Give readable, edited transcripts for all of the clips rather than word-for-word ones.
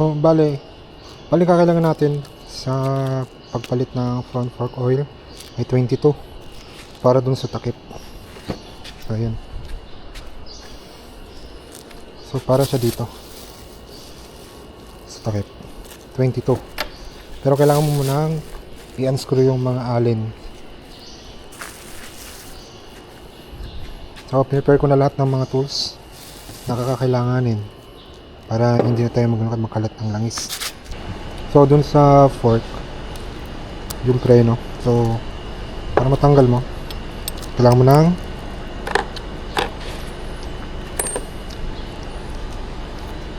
Bale kakailangan natin sa pagpalit ng front fork oil ay 22 para dun sa takip. So ayan. So para siya dito sa takip 22. Pero kailangan mo munang i-unscrew yung mga allen. So prepare ko na lahat ng mga tools na kakailanganin para hindi na tayo magkalat ng langis. So dun sa fork, yung preno, so para matanggal mo, kailangan mo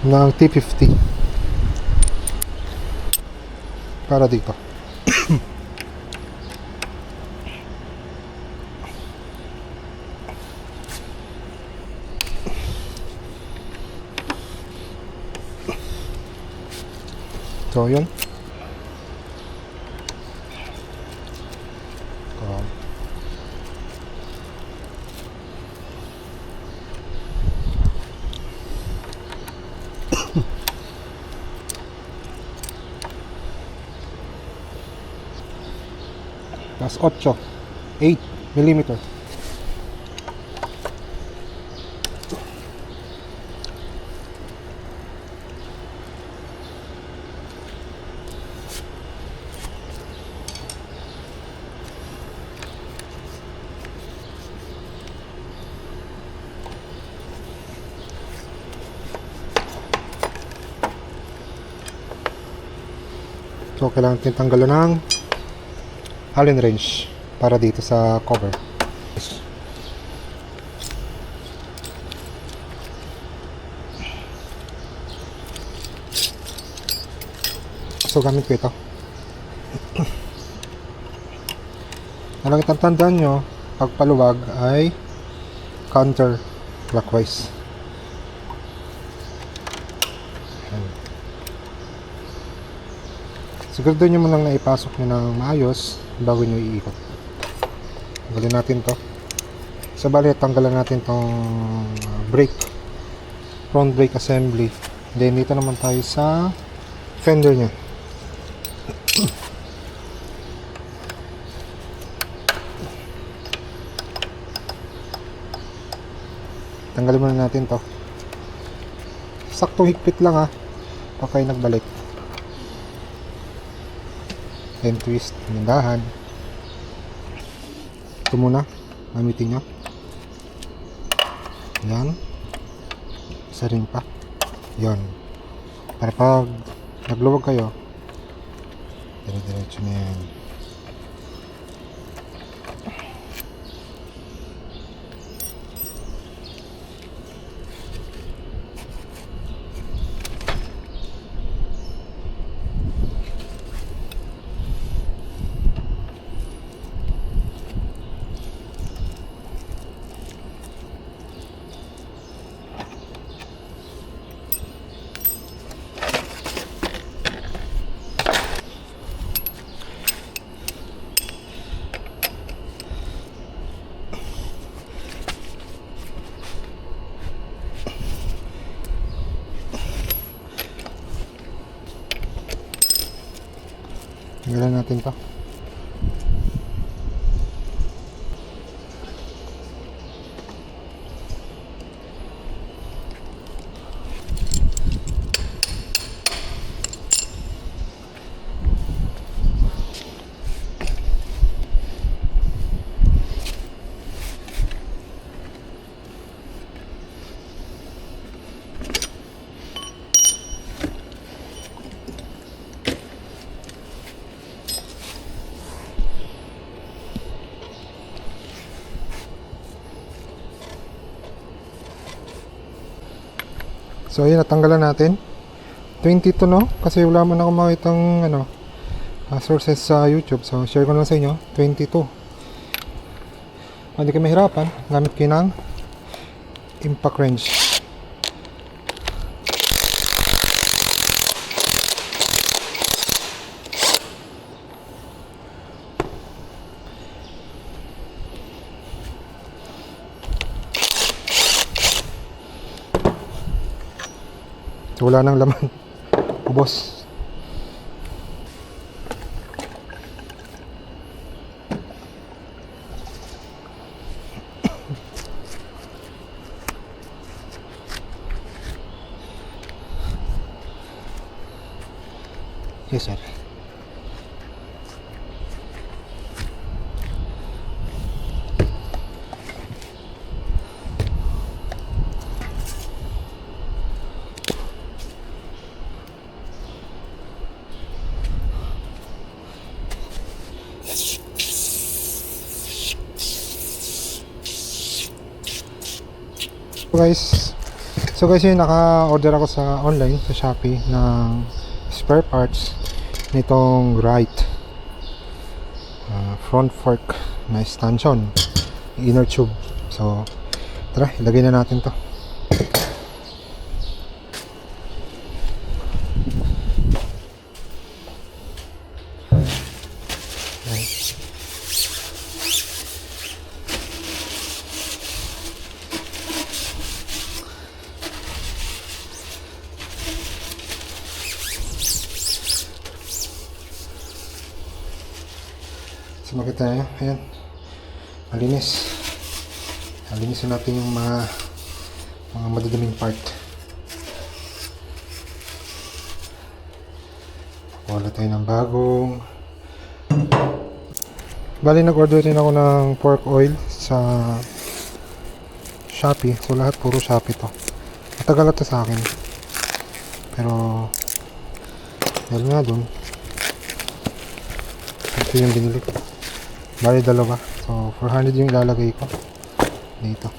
ng T50 para dito. So yun. Plus 8 mm. So kailangan natin tanggalan ng Allen wrench para dito sa cover. So gamit ko ito. Ang tandaan nyo, pag paluwag ay counter clockwise. Sigurado nyo munang naipasok nyo ng maayos bago nyo iikot. Tanggalin natin to. Sa bali, tanggalan natin tong brake, front brake assembly. Then dito naman tayo sa fender nya. Tanggalin muna natin to. Saktong higpit lang ha, pag kayo nagbalik. Then twist ng dahan. Ito muna, gamitin nyo. Yan. Isa rin pa. Yan. Para pag nagluwag kayo, dire-diretso na yan. Tanggalan natin to. So ayun, natanggalan natin 22 no, kasi wala man ako makitang sources sa YouTube. So share ko na sa inyo 22. Hindi kayo mahirapan, gamit kayo ng impact wrench. So, wala nang laman. ko, boss. Yes, sir. So guys, yun, naka-order ako sa online sa Shopee ng spare parts nitong right front fork na stanchion, inner tube. So tara, ilagay na natin to. So makita nyo, ayan, malinis. Alinisin natin yung mga maduduming part. Wala tayo ng bagong. Bali, nag-order rin ako ng pork oil sa Shopee. So lahat puro Shopee to. Matagal na to sa akin, pero dahil nga dun, ito yung binili ko. Bali, dalawa. So 400 yung ilalagay ko dito.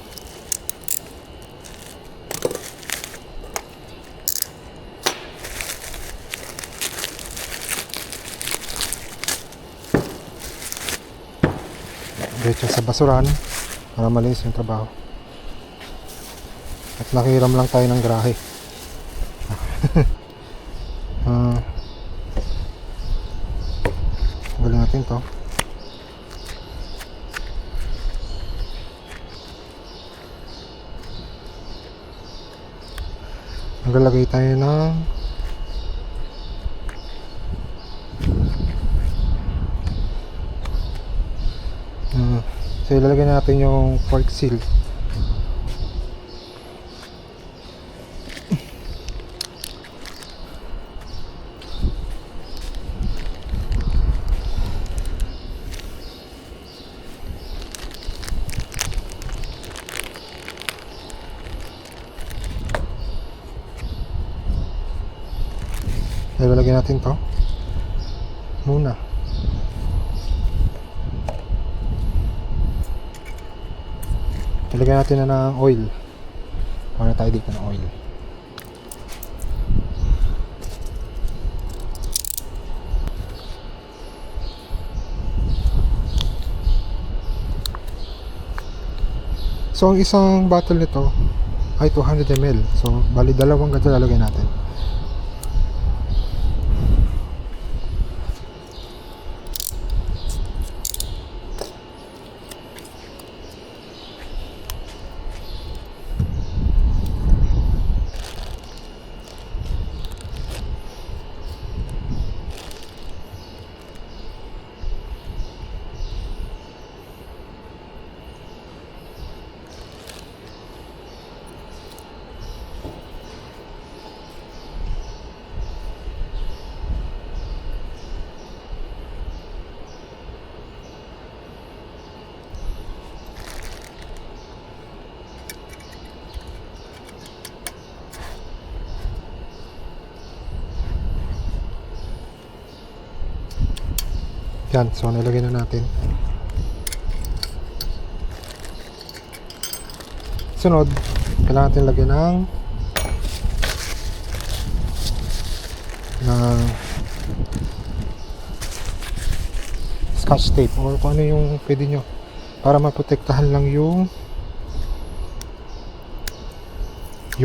Diretso sa basurahan para malinis yung trabaho. At nakiram lang tayo ng grahe. Galing natin to. Maglalagay tayo ng so ilalagay natin yung fork seal. Ilalagay natin to muna. Ilagay natin na ng oil. Para tayo dito ng oil. So ang isang bottle nito ay 200 ml. So bali dalawang ganito lalagay natin. Yan, so nilagay na natin. Sunod, kailangan natin lagyan ng scotch tape or kung ano yung pwede nyo para maprotektahan lang yung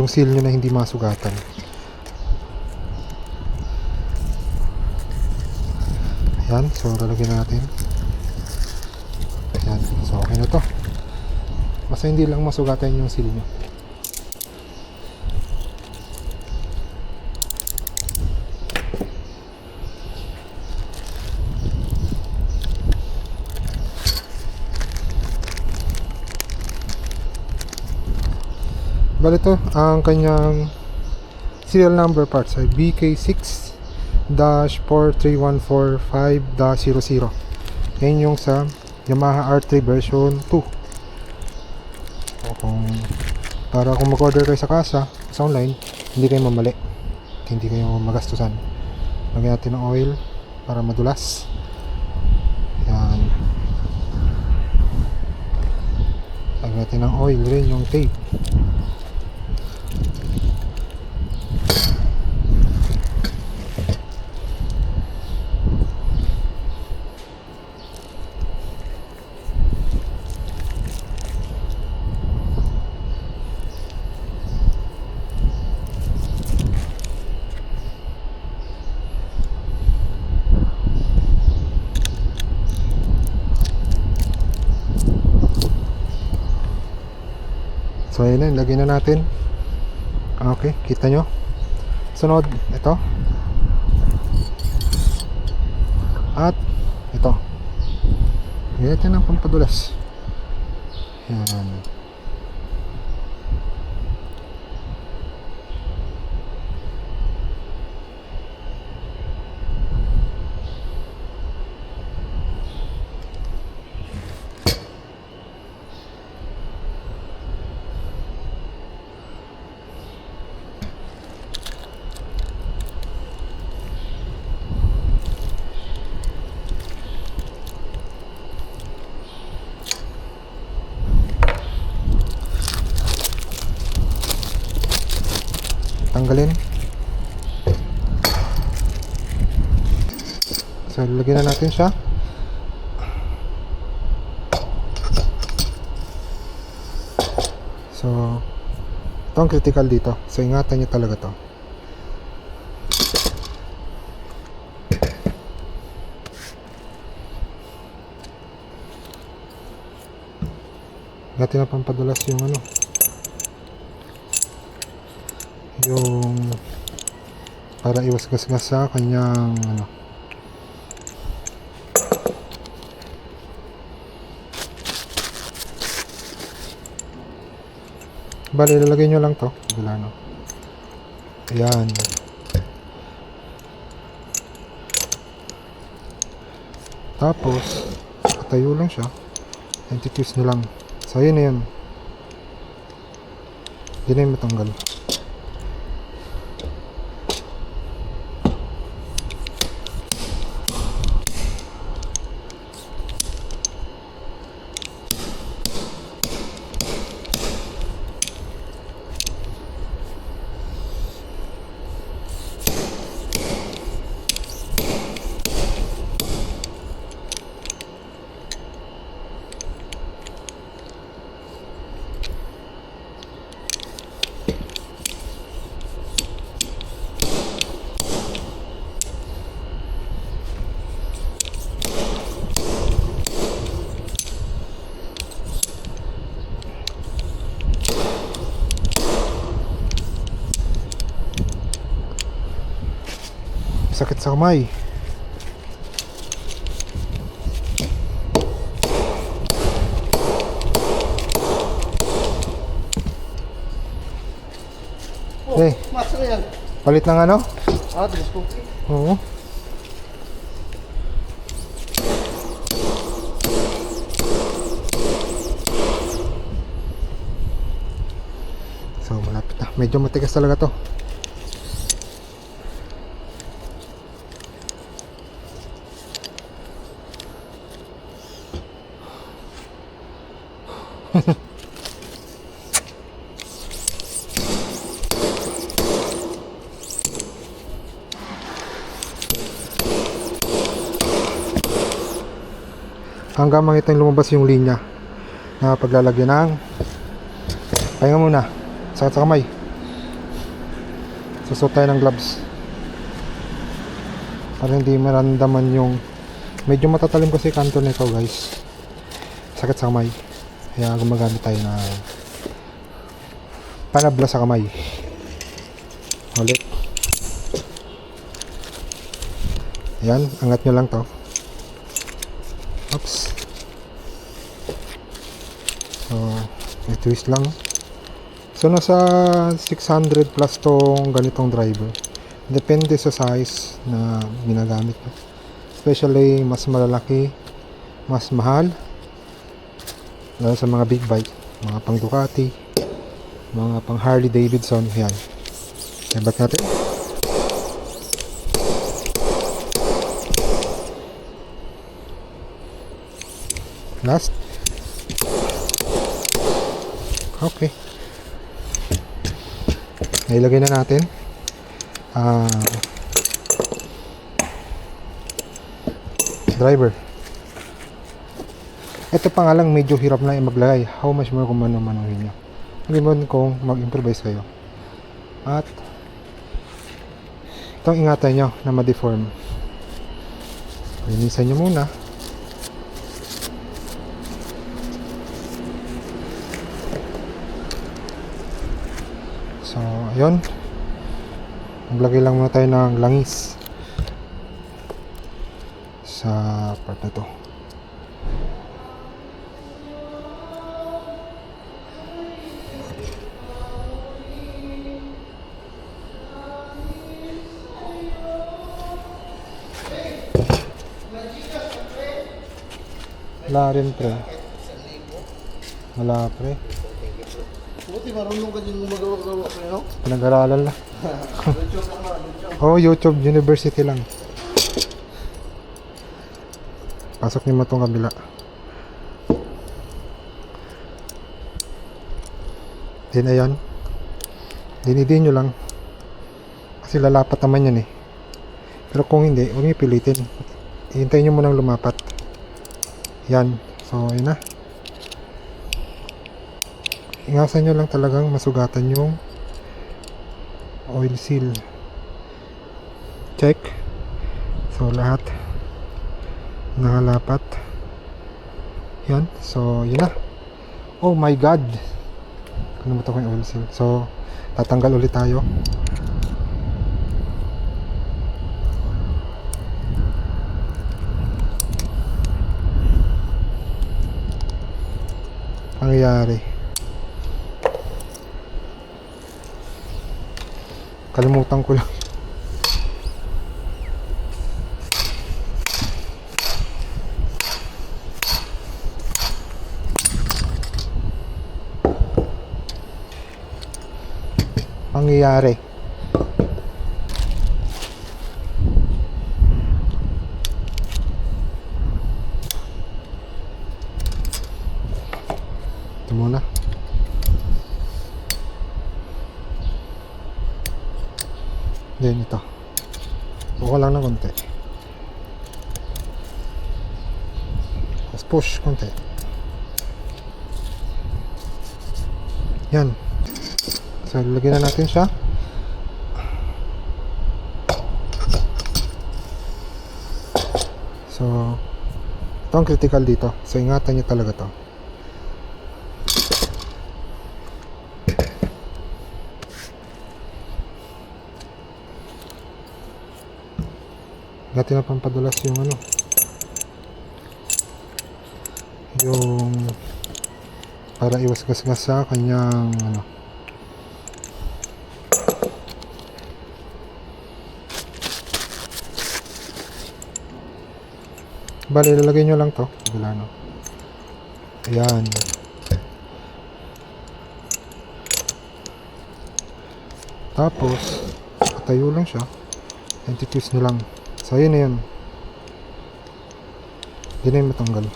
seal nyo na hindi masugatan. Yan, so lalagyan natin. Yan, so okay na to. Basta hindi lang masugatan yung seal nyo. Bali to, ang kanyang serial number parts ay BK6-43145-00. Yan yung sa Yamaha R3 version 2. O para kung mag-order kayo sa kasa, sa online, hindi kayo mamali, hindi kayo magastusan. Lagyan natin ng oil para madulas. Yan. Lagyan natin ng oil rin yung tape. So ayun na, lagyan na natin. Okay, kita nyo. Sunod, ito. At ito. Lagyan natin ng pampadulas. Yan. Tanggalin. So lagyan na natin siya. So ito ang critical dito, so ingatan nyo talaga to. Ingatan na pampadulas yung ano, yung para iwas gasgas sa kanyang ano. Bali, lalagay nyo lang to gulano. Ayan. Tapos patayo lang siya, entities nyo lang. So ayun na yun, hindi na yung matanggal. Sakit sa kamay. Eh, Master yan. palit ng ano? Dress ko. Oo. So malapit na. Medyo matigas talaga to. Hanggang makita yung lumabas yung linya na paglalagyan ng pahinga muna, sakit sa kamay. Susot tayo ng gloves para hindi maramdaman yung medyo matatalim kasi kanto nito guys, sakit sa kamay, kaya gumagamit tayo ng panabla sa kamay. Ulit, ayan, angat nyo lang to. Oops. So, i-twist lang. So nasa 600 plus tong ganitong driver. Depende sa size na ginagamit mo. Especially mas malalaki, mas mahal, lalo sa mga big bike, mga pang Ducati, mga pang Harley Davidson. Yan. Hebat natin. Last. Okay. Nailagay na natin. Driver. Ito pa nga lang medyo hirap na maglagay. How much more kung manuhin nyo. Hindi kung mag-improvise kayo. At itong ingatan nyo na ma-deform. Linisan nyo muna. So, ayun. Maglagay lang muna tayo ng langis sa part na to. Wala rin pre. Wala pre. Buti marunong ka din magawa-gawa pre, no? Pinag-aralan lang. YouTube lang YouTube. Oh, YouTube University lang. Pasok niyo mo itong kabila. Then ayan. Dinidin nyo lang. Kasi lalapat naman yan eh. Pero kung hindi, huwag niyo pilitin. Hintayin nyo munang lumapat. Yan. So, yun na. Ingasan nyo lang talagang masugatan yung oil seal. Check. So, lahat nakalapat. Yan. So, yun na. Oh my God! Kalimutan ko yung oil seal. So, tatanggal ulit tayo. Pangyayari. Kalimutan ko lang. Pangyayari. Ito muna. Then ito. Buka lang ng konti. Tapos push konti. Yan. So, lagyan na natin siya. So, ito ang critical dito. So, ingatan nyo talaga to. Natin na pampadulas yung ano, yung para iwas gasgas sa kanyang ano. Bali, ilalagay nyo lang to bila, no? Ayan. Tapos tayo lang siya, i-twist nyo lang. So, yun na yun. Hindi na yung matanggal.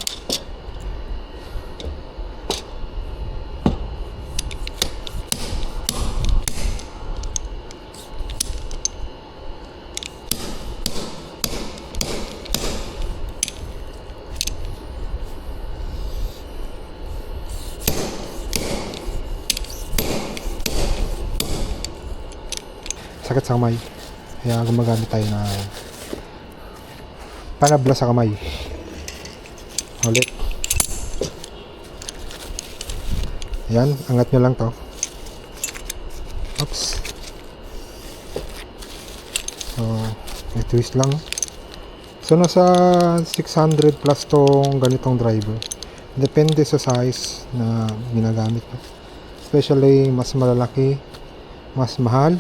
Sakit sa kamay. Kaya gumagamit tayo na panabla sa kamay. Ulit. Ayan, angat nyo lang to. Oops. So, i-twist lang. So, nasa 600 plus tong ganitong driver. Depende sa size na ginagamit mo. especially mas malalaki, mas mahal,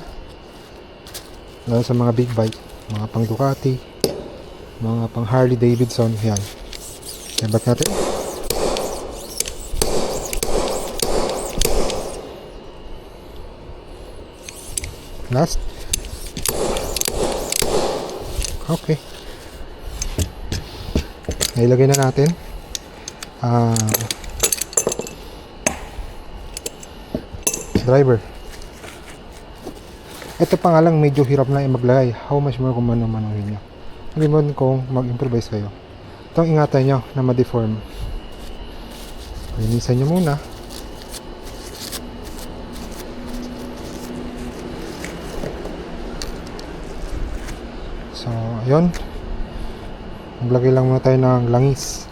lalo sa mga big bike, mga pang Ducati, mga pang Harley Davidson. Yan, ibat natin. Last. Okay, nailagay na natin. Driver. Ito pa nga lang medyo hirap na maglagay. How much more kung manuhin nyo. Hindi kung mag-improvise kayo. Itong ingatan nyo na ma-deform. Linisan nyo muna. So, ayun. Maglagay lang muna tayo ng langis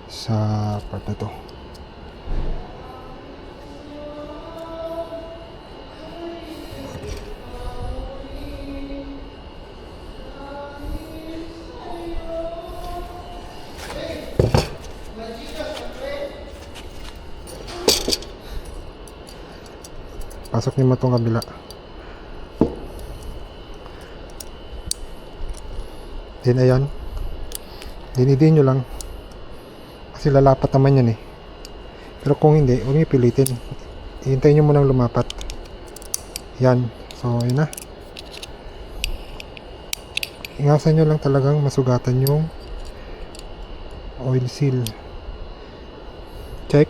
sa part na to. Pasok niyo mo itong kabila. Then ayan, dinidin nyo lang kasi lalapat naman yan eh. Pero kung hindi, huwag nyo pilitin, hihintayin nyo munang lumapat. Yan, so yun na. Ingasan nyo lang talagang masugatan yung oil seal. Check.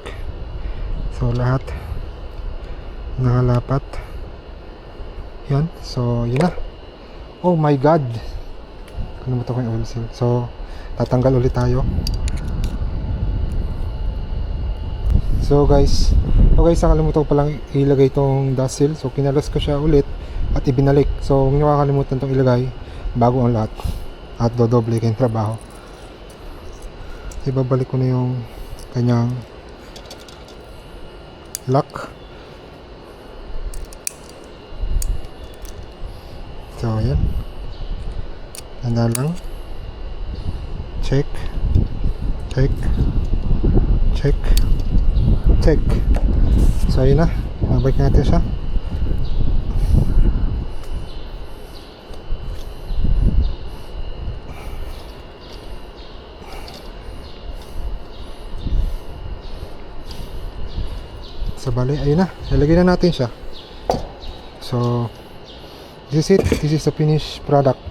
So lahat nakalapat. Yan, so yun na. Oh my god, kalimutan ko yung oil seal. So tatanggal ulit tayo. So guys, nakalimutan ko palang ilagay itong dust seal. So kinalas ko siya ulit at ibinalik. So huwag nyo kakalimutan itong ilagay bago ang lahat at dodoble kayong trabaho. Ibabalik ko na yung kanyang lock. So ayan, tanda lang. Check, check, check, check. So ayun na, mabalik natin siya. So bali, ayun na, nalagay na natin siya. So this is it, this is the finished product.